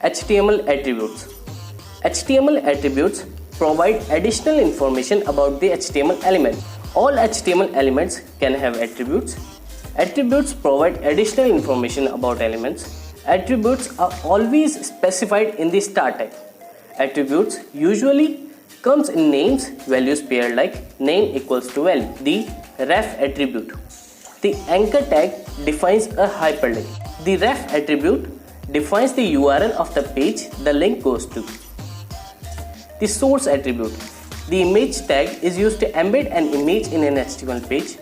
HTML attributes. HTML attributes provide additional information about the HTML element. All HTML elements can have attributes. Attributes provide additional information about elements. Attributes are always specified in the star tag. Attributes usually comes in names values pair like name equals to value. The ref attribute. The anchor tag defines a hyperlink. The ref attribute defines the URL of the page the link goes to. The source attribute. The image tag is used to embed an image in an HTML page.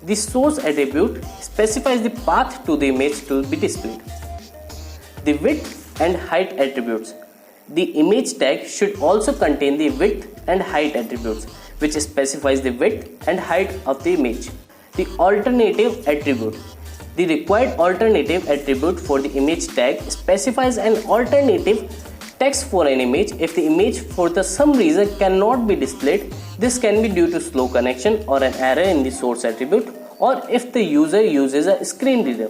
The source attribute specifies the path to the image to be displayed. The width and height attributes. The image tag should also contain the width and height attributes, which specifies the width and height of the image. The alternative attribute. The required alternative attribute for the image tag specifies an alternative text for an image if the image for some reason cannot be displayed. This can be due to slow connection or an error in the source attribute, or if the user uses a screen reader.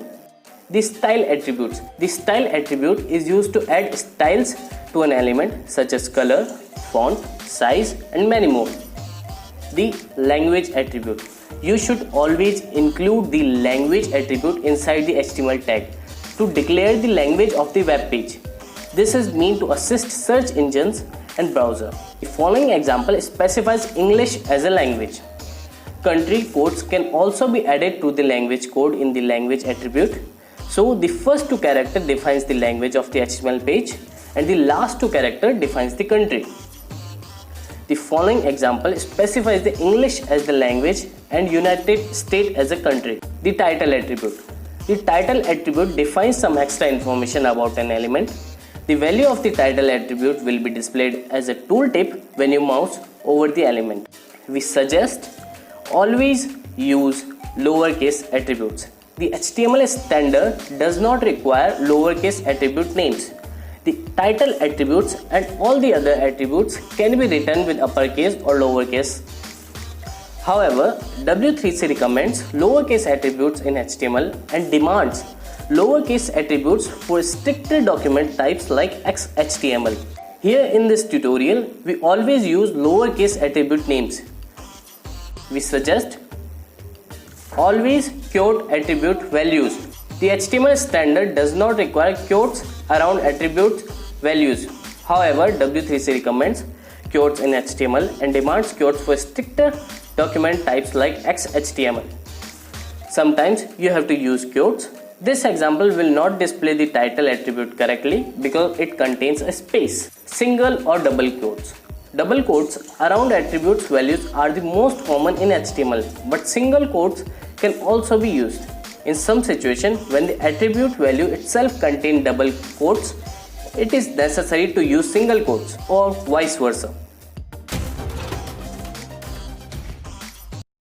The style attributes. The style attribute is used to add styles to an element such as color, font, size and many more. The language attribute. You should always include the language attribute inside the HTML tag to declare the language of the web page. This is meant to assist search engines and browser. The following example specifies English as a language. Country codes can also be added to the language code in the language attribute. So the first two characters defines the language of the HTML page and the last two characters defines the country. The following example specifies the English as the language and United States as a country. The title attribute. The title attribute defines some extra information about an element. The value of the title attribute will be displayed as a tooltip when you mouse over the element. We suggest always use lowercase attributes. The HTML standard does not require lowercase attribute names. The title attributes and all the other attributes can be written with uppercase or lowercase. However, W3C recommends lowercase attributes in HTML and demands lowercase attributes for stricter document types like XHTML. Here in this tutorial, we always use lowercase attribute names. We suggest always quote attribute values. The HTML standard does not require quotes around attribute values. However, W3C recommends quotes in HTML and demands quotes for stricter document types like XHTML. Sometimes you have to use quotes. This example will not display the title attribute correctly because it contains a space, single or double quotes. Double quotes around attributes values are the most common in HTML, but single quotes can also be used. In some situation, when the attribute value itself contains double quotes, it is necessary to use single quotes or vice versa.